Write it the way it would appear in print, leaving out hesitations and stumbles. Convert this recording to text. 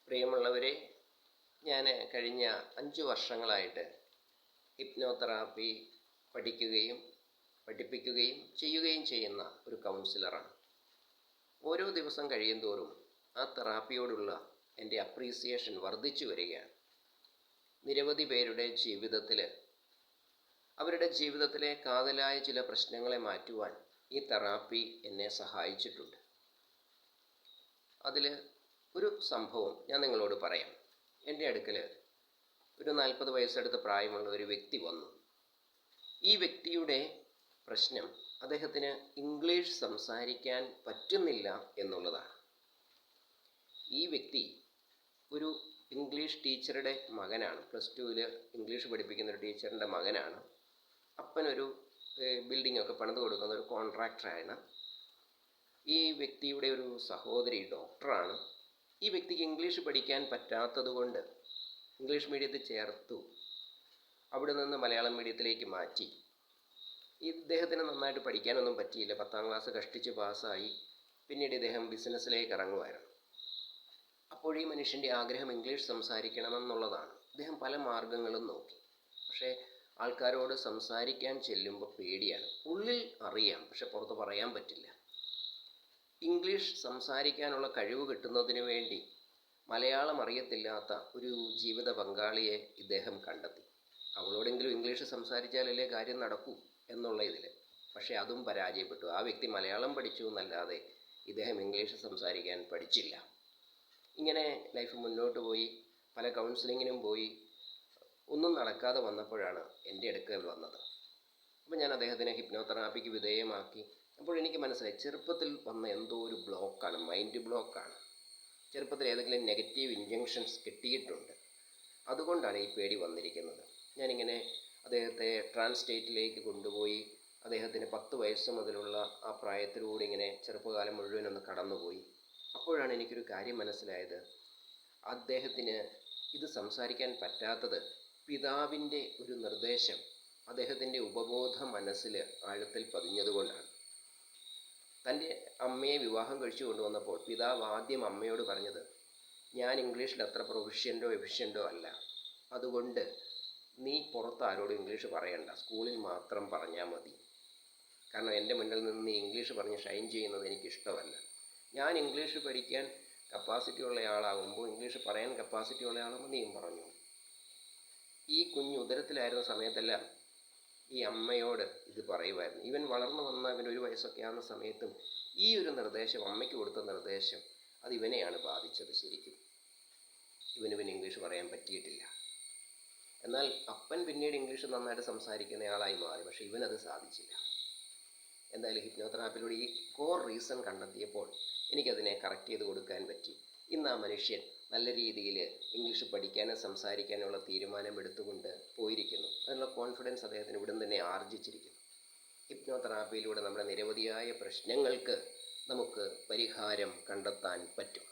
പ്രിയമുള്ളവരെ, ഞാൻ കഴിഞ്ഞ 5 വർഷങ്ങളായിട്ട് ഹിപ്നോതെറാപ്പി പഠിക്കുകയും പഠിപ്പിക്കുകയും ചെയ്യുകയും ചെയ്യുന്ന ഒരു കൗൺസിലറാണ്. ഓരോ ദിവസം കഴിയുന്തോറും ആ തെറാപ്പിയോടുള്ള എൻ്റെ അപ്രീസിയേഷൻ വർദ്ധിച്ചു വരികയാണ്. നിരവധി പേരുടെ ജീവിതത്തിൽ അവരുടെ ജീവിതത്തിലെ കാതലായ ചില പ്രശ്നങ്ങളെ മാറ്റുവാൻ ഈ തെറാപ്പി എന്നെ സഹായിച്ചിട്ടുണ്ട്. അതിൽ ഒരു സംഭവം ഞാൻ നിങ്ങളോട് പറയാം. എൻ്റെ അടുക്കൽ ഒരു 40 വയസ്സടുത്ത് പ്രായമുള്ള ഒരു വ്യക്തി വന്നു. ഈ വ്യക്തിയുടെ പ്രശ്നം അദ്ദേഹത്തിന് ഇംഗ്ലീഷ് സംസാരിക്കാൻ പറ്റുന്നില്ല എന്നുള്ളതാണ്. ഈ വ്യക്തി ഒരു ഇംഗ്ലീഷ് ടീച്ചറുടെ മകനാണ്. +2 ഇംഗ്ലീഷ് പഠിപ്പിക്കുന്ന ഒരു ടീച്ചറിൻ്റെ മകനാണ്. അപ്പനൊരു ബിൽഡിങ്ങൊക്കെ പണിത് കൊടുക്കുന്ന ഒരു കോൺട്രാക്ടറാണ്. ഈ വ്യക്തിയുടെ ഒരു സഹോദരി ഡോക്ടറാണ്. ഈ വ്യക്തിക്ക് ഇംഗ്ലീഷ് പഠിക്കാൻ പറ്റാത്തത് കൊണ്ട് ഇംഗ്ലീഷ് മീഡിയത്തിൽ ചേർത്തു. അവിടെ നിന്ന് മലയാളം മീഡിയത്തിലേക്ക് മാറ്റി. ഇദ്ദേഹത്തിന് നന്നായിട്ട് പഠിക്കാനൊന്നും പറ്റിയില്ല. 10ാം ക്ലാസ് കഷ്ടിച്ച് പാസ്സായി. പിന്നീട് ഇദ്ദേഹം ബിസിനസ്സിലേക്ക് ഇറങ്ങുമായിരുന്നു. അപ്പോൾ ഈ മനുഷ്യൻ്റെ ആഗ്രഹം ഇംഗ്ലീഷ് സംസാരിക്കണമെന്നുള്ളതാണ്. ഇദ്ദേഹം പല മാർഗങ്ങളും നോക്കി. പക്ഷേ ആൾക്കാരോട് സംസാരിക്കാൻ ചെല്ലുമ്പോൾ പേടിയാണ്. ഉള്ളിൽ അറിയാം, പക്ഷെ പുറത്ത് പറയാൻ പറ്റില്ല. ഇംഗ്ലീഷ് സംസാരിക്കാനുള്ള കഴിവ് കിട്ടുന്നതിന് വേണ്ടി മലയാളം അറിയത്തില്ലാത്ത ഒരു ജീവിത പങ്കാളിയെ ഇദ്ദേഹം കണ്ടെത്തി. അവളോടെങ്കിലും ഇംഗ്ലീഷ് സംസാരിച്ചാലല്ലേ കാര്യം നടക്കൂ എന്നുള്ള ഇതിൽ. പക്ഷേ അതും പരാജയപ്പെട്ടു. ആ വ്യക്തി മലയാളം പഠിച്ചു എന്നല്ലാതെ ഇദ്ദേഹം ഇംഗ്ലീഷ് സംസാരിക്കാൻ പഠിച്ചില്ല. ഇങ്ങനെ ലൈഫ് മുന്നോട്ട് പോയി. പല കൗൺസിലിങ്ങിനും പോയി. ഒന്നും നടക്കാതെ വന്നപ്പോഴാണ് എൻ്റെ അടുക്കൽ വന്നത്. അപ്പോൾ ഞാൻ അദ്ദേഹത്തിനെ ഹിപ്നോതെറാപ്പിക്ക് വിധേയമാക്കി. അപ്പോൾ എനിക്ക് മനസ്സിലായി, ചെറുപ്പത്തിൽ വന്ന എന്തോ ഒരു ബ്ലോക്കാണ്, മൈൻഡ് ബ്ലോക്കാണ്. ചെറുപ്പത്തിൽ ഏതെങ്കിലും നെഗറ്റീവ് ഇൻജങ്ഷൻസ് കിട്ടിയിട്ടുണ്ട്. അതുകൊണ്ടാണ് ഈ പേടി വന്നിരിക്കുന്നത്. ഞാനിങ്ങനെ അദ്ദേഹത്തെ ട്രാൻസ്സ്റ്റേറ്റിലേക്ക് കൊണ്ടുപോയി. അദ്ദേഹത്തിന് 10 വയസ്സ് മുതലുള്ള ആ പ്രായത്തിലൂടെ ഇങ്ങനെ ചെറുപ്പകാലം മുഴുവനൊന്ന് കടന്നുപോയി. അപ്പോഴാണ് എനിക്കൊരു കാര്യം മനസ്സിലായത്. അദ്ദേഹത്തിന് ഇത് സംസാരിക്കാൻ പറ്റാത്തത് പിതാവിൻ്റെ ഒരു നിർദ്ദേശം അദ്ദേഹത്തിൻ്റെ ഉപബോധ മനസ്സിൽ ആഴത്തിൽ പതിഞ്ഞതുകൊണ്ടാണ്. തൻ്റെ അമ്മയെ വിവാഹം കഴിച്ചു കൊണ്ടുവന്നപ്പോൾ പിതാവ് ആദ്യം അമ്മയോട് പറഞ്ഞത്, ഞാൻ ഇംഗ്ലീഷിൽ അത്ര എഫിഷ്യൻ്റോ അല്ല, അതുകൊണ്ട് നീ പുറത്ത് ആരോടും ഇംഗ്ലീഷ് പറയണ്ട, സ്കൂളിൽ മാത്രം പറഞ്ഞാൽ മതി. കാരണം എൻ്റെ മുന്നിൽ നിന്ന് നീ ഇംഗ്ലീഷ് പറഞ്ഞ് ഷൈൻ ചെയ്യുന്നത് എനിക്കിഷ്ടമല്ല. ഞാൻ ഇംഗ്ലീഷ് പഠിക്കാൻ കപ്പാസിറ്റി ഉള്ള ആളാകുമ്പോൾ, ഇംഗ്ലീഷ് പറയാൻ കപ്പാസിറ്റി ഉള്ള ആളാകുമ്പോൾ നീയും പറഞ്ഞു. ഈ കുഞ്ഞ് ഉദരത്തിലായിരുന്ന സമയത്തെല്ലാം ഈ അമ്മയോട് ഇത് പറയുമായിരുന്നു. ഇവൻ വളർന്നു വന്ന ഇവൻ 1 വയസ്സൊക്കെ ആകുന്ന സമയത്തും ഈ ഒരു നിർദ്ദേശം, അമ്മയ്ക്ക് കൊടുത്ത നിർദ്ദേശം, അത് ഇവനെയാണ് ബാധിച്ചത്. ശരിക്കും ഇവന് ഇംഗ്ലീഷ് പറയാൻ പറ്റിയിട്ടില്ല. എന്നാൽ അപ്പൻ പിന്നീട് ഇംഗ്ലീഷ് നന്നായിട്ട് സംസാരിക്കുന്ന ആളായി മാറി. പക്ഷേ ഇവനത് സാധിച്ചില്ല. എന്തായാലും ഹിപ്നോതെറാപ്പിയിലൂടെ ഈ കോർ റീസൺ കണ്ടെത്തിയപ്പോൾ എനിക്കതിനെ കറക്റ്റ് ചെയ്ത് കൊടുക്കാൻ പറ്റി. ഇന്ന് ആ മനുഷ്യൻ നല്ല രീതിയിൽ ഇംഗ്ലീഷ് പഠിക്കാനും സംസാരിക്കാനുള്ള തീരുമാനമെടുത്തുകൊണ്ട് പോയിരിക്കുന്നു. അതിനുള്ള കോൺഫിഡൻസ് അദ്ദേഹത്തിന് ഇവിടെ തന്നെ ആർജിച്ചിരിക്കുന്നു. ഹിപ്നോതെറാപ്പിയിലൂടെ നമ്മുടെ നിരവധിയായ പ്രശ്നങ്ങൾക്ക് നമുക്ക് പരിഹാരം കണ്ടെത്താൻ പറ്റും.